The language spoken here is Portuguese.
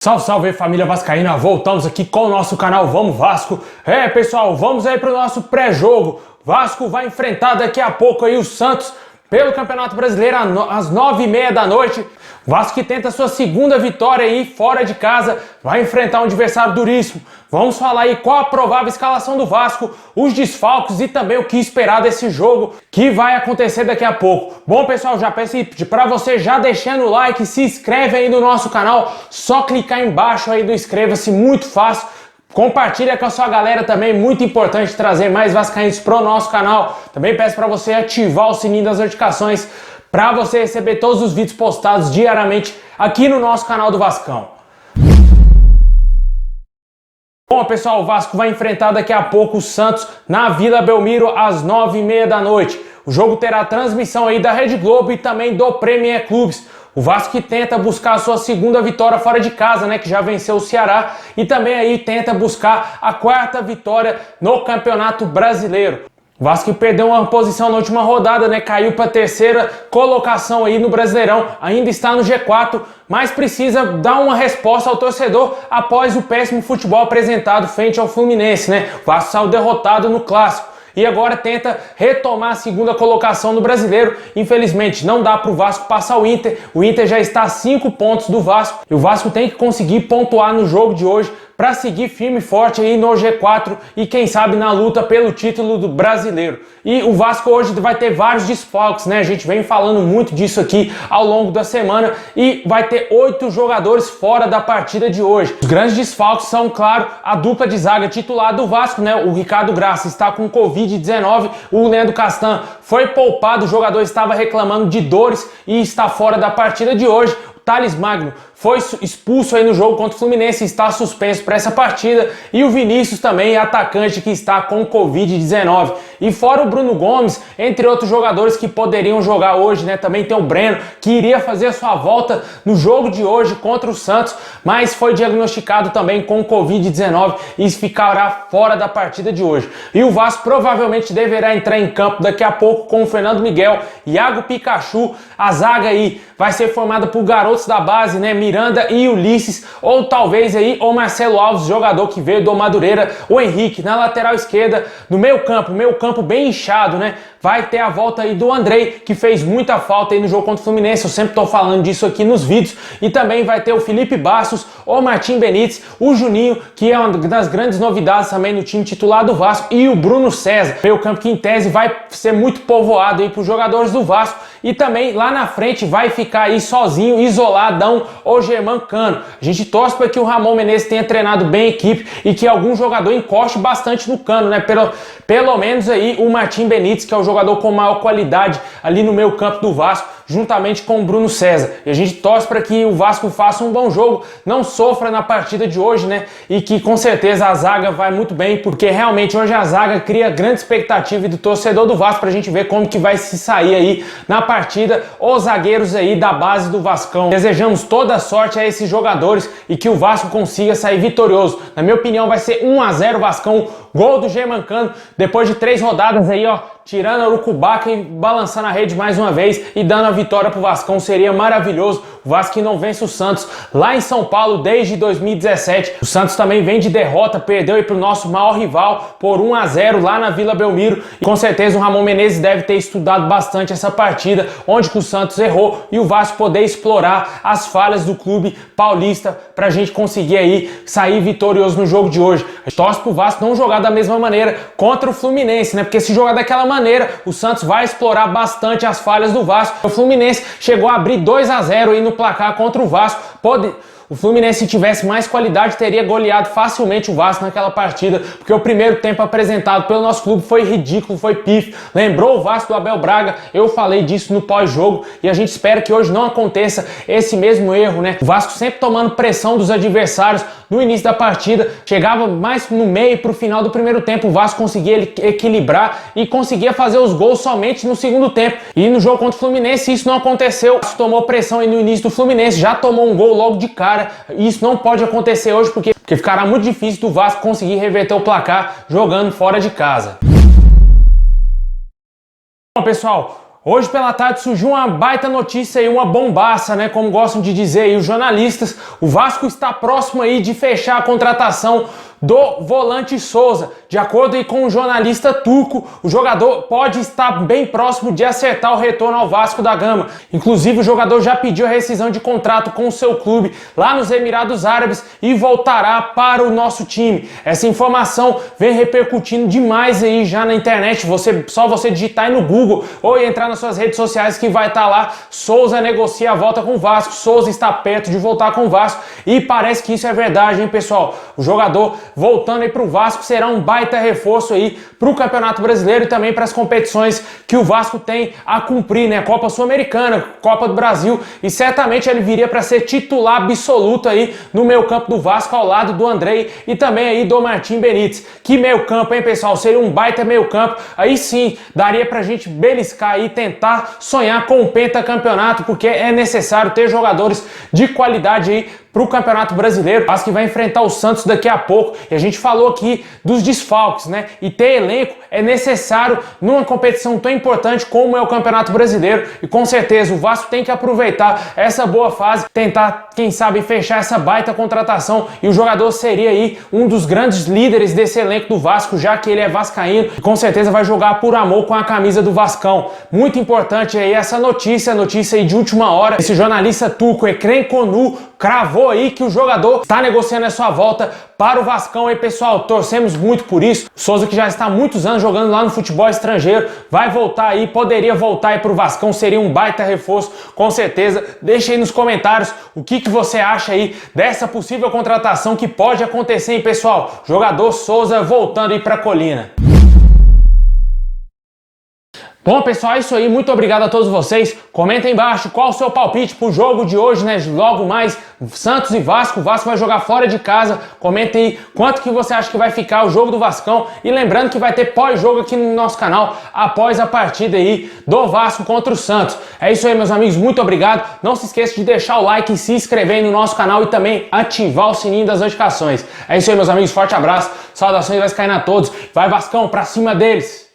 Salve, salve família vascaína, voltamos aqui com o nosso canal Vamos Vasco. Pessoal, vamos aí para o nosso pré-jogo. Vasco vai enfrentar daqui a pouco aí o Santos pelo Campeonato Brasileiro às 9h30 da noite. Vasco que tenta sua segunda vitória aí fora de casa, vai enfrentar um adversário duríssimo. Vamos falar aí qual a provável escalação do Vasco, os desfalques e também o que esperar desse jogo que vai acontecer daqui a pouco. Bom pessoal, já peço para você já deixando o like, se inscreve aí no nosso canal, só clicar embaixo aí do inscreva-se, muito fácil. Compartilha com a sua galera também, muito importante trazer mais vascaínos pro nosso canal. Também peço para você ativar o sininho das notificações para você receber todos os vídeos postados diariamente aqui no nosso canal do Vascão. Bom pessoal, o Vasco vai enfrentar daqui a pouco o Santos na Vila Belmiro às 9h30 da noite. O jogo terá transmissão aí da Rede Globo e também do Premier Clubes. O Vasco que tenta buscar a sua segunda vitória fora de casa, né, que já venceu o Ceará, e também aí tenta buscar a quarta vitória no Campeonato Brasileiro. O Vasco que perdeu uma posição na última rodada, né, caiu para a terceira colocação aí no Brasileirão, ainda está no G4, mas precisa dar uma resposta ao torcedor após o péssimo futebol apresentado frente ao Fluminense, né? O Vasco saiu derrotado no Clássico. E agora tenta retomar a segunda colocação no Brasileiro. Infelizmente não dá para o Vasco passar o Inter já está a 5 pontos do Vasco. E o Vasco tem que conseguir pontuar no jogo de hoje para seguir firme e forte aí no G4 e quem sabe na luta pelo título do Brasileiro. E o Vasco hoje vai ter vários desfalques, né? A gente vem falando muito disso aqui ao longo da semana e vai ter 8 jogadores fora da partida de hoje. Os grandes desfalques são, claro, a dupla de zaga titular do Vasco, né? O Ricardo Graça está com Covid-19, o Leandro Castan foi poupado, o jogador estava reclamando de dores e está fora da partida de hoje. Thales Magno foi expulso aí no jogo contra o Fluminense, está suspenso para essa partida, e o Vinícius também, atacante que está com Covid-19. E fora o Bruno Gomes, entre outros jogadores que poderiam jogar hoje, né? Também tem o Breno, que iria fazer a sua volta no jogo de hoje contra o Santos, mas foi diagnosticado também com Covid-19 e ficará fora da partida de hoje. E o Vasco provavelmente deverá entrar em campo daqui a pouco com o Fernando Miguel, Iago Pikachu, a zaga aí vai ser formada por garotos da base, né? Miranda e Ulisses, ou talvez aí o Marcelo Alves, jogador que veio do Madureira, o Henrique na lateral esquerda, no meio campo bem inchado, né? Vai ter a volta aí do Andrei, que fez muita falta aí no jogo contra o Fluminense, eu sempre tô falando disso aqui nos vídeos, e também vai ter o Felipe Bastos, o Martim Benítez, o Juninho, que é uma das grandes novidades também no time titular do Vasco, e o Bruno César, meio campo que em tese vai ser muito povoado aí pros jogadores do Vasco, e também lá na frente vai ficar aí sozinho, isoladão, o Germancano. A gente torce para que o Ramon Menezes tenha treinado bem a equipe e que algum jogador encoste bastante no Cano, né? Pelo menos aí o Martim Benítez, que é o jogador com maior qualidade ali no meio campo do Vasco, juntamente com o Bruno César. E a gente torce para que o Vasco faça um bom jogo, não sofra na partida de hoje, né? E que com certeza a zaga vai muito bem, porque realmente hoje a zaga cria grande expectativa do torcedor do Vasco pra gente ver como que vai se sair aí na partida os zagueiros aí da base do Vascão. Desejamos toda a sorte a esses jogadores e que o Vasco consiga sair vitorioso. Na minha opinião vai ser 1-0 Vascão, gol do Germancano, depois de 3 rodadas aí, ó, tirando a Urucubaca e balançando a rede mais uma vez e dando a vitória pro Vascão, seria maravilhoso. O Vasco que não vence o Santos lá em São Paulo desde 2017. O Santos também vem de derrota, perdeu aí pro nosso maior rival por 1-0 lá na Vila Belmiro. E com certeza o Ramon Menezes deve ter estudado bastante essa partida, onde que o Santos errou e o Vasco poder explorar as falhas do clube paulista pra gente conseguir aí sair vitorioso no jogo de hoje. A gente torce pro Vasco não jogar da mesma maneira contra o Fluminense, né? Porque se jogar daquela maneira, o Santos vai explorar bastante as falhas do Vasco. O Fluminense chegou a abrir 2-0 aí no placar contra o Vasco. O Fluminense, se tivesse mais qualidade, teria goleado facilmente o Vasco naquela partida, porque o primeiro tempo apresentado pelo nosso clube foi ridículo, foi pífio, lembrou o Vasco do Abel Braga. Eu falei disso no pós-jogo e a gente espera que hoje não aconteça esse mesmo erro, né? O Vasco sempre tomando pressão dos adversários no início da partida, chegava mais no meio pro final do primeiro tempo, o Vasco conseguia equilibrar e conseguia fazer os gols somente no segundo tempo. E no jogo contra o Fluminense isso não aconteceu. O Vasco tomou pressão aí no início do Fluminense, já tomou um gol logo de cara. Isso não pode acontecer hoje porque ficará muito difícil do Vasco conseguir reverter o placar jogando fora de casa. Bom, pessoal, Hoje pela tarde surgiu uma baita notícia aí, uma bombaça, né? Como gostam de dizer aí os jornalistas. O Vasco está próximo aí de fechar a contratação do volante Souza. De acordo aí com o jornalista turco, o jogador pode estar bem próximo de acertar o retorno ao Vasco da Gama. Inclusive o jogador já pediu a rescisão de contrato com o seu clube lá nos Emirados Árabes e voltará para o nosso time. Essa informação vem repercutindo demais aí já na internet. Só você digitar aí no Google ou entrar nas suas redes sociais que vai estar lá. Souza negocia a volta com o Vasco. Souza está perto de voltar com o Vasco e parece que isso é verdade, hein, pessoal? O jogador voltando aí para o Vasco será um baita reforço aí para o Campeonato Brasileiro e também para as competições que o Vasco tem a cumprir, né? Copa Sul-Americana, Copa do Brasil, e certamente ele viria para ser titular absoluto aí no meio-campo do Vasco ao lado do Andrei e também aí do Martim Benítez. Que meio-campo, hein, pessoal? Seria um baita meio-campo. Aí sim, daria pra gente beliscar aí, tentar sonhar com o pentacampeonato, porque é necessário ter jogadores de qualidade aí para o Campeonato Brasileiro. O Vasco vai enfrentar o Santos daqui a pouco e a gente falou aqui dos desfalques, né? E ter elenco é necessário numa competição tão importante como é o Campeonato Brasileiro e com certeza o Vasco tem que aproveitar essa boa fase, tentar, quem sabe, fechar essa baita contratação e o jogador seria aí um dos grandes líderes desse elenco do Vasco, já que ele é vascaíno e com certeza vai jogar por amor com a camisa do Vascão. Muito importante aí essa notícia aí de última hora. Esse jornalista turco, Ekrem Konu, cravou aí que o jogador está negociando a sua volta para o Vascão aí, pessoal. Torcemos muito por isso. O Souza, que já está há muitos anos jogando lá no futebol estrangeiro, vai voltar aí, poderia voltar aí para o Vascão, seria um baita reforço, com certeza. Deixa aí nos comentários o que você acha aí dessa possível contratação que pode acontecer, hein, pessoal? Jogador Souza voltando aí para a Colina. Bom, pessoal, é isso aí. Muito obrigado a todos vocês. Comenta aí embaixo qual o seu palpite pro jogo de hoje, né? Logo mais, Santos e Vasco. O Vasco vai jogar fora de casa. Comenta aí quanto que você acha que vai ficar o jogo do Vascão. E lembrando que vai ter pós-jogo aqui no nosso canal após a partida aí do Vasco contra o Santos. É isso aí, meus amigos. Muito obrigado. Não se esqueça de deixar o like e se inscrever no nosso canal e também ativar o sininho das notificações. É isso aí, meus amigos. Forte abraço. Saudações vascaínas a todos. Vai, Vascão, pra cima deles.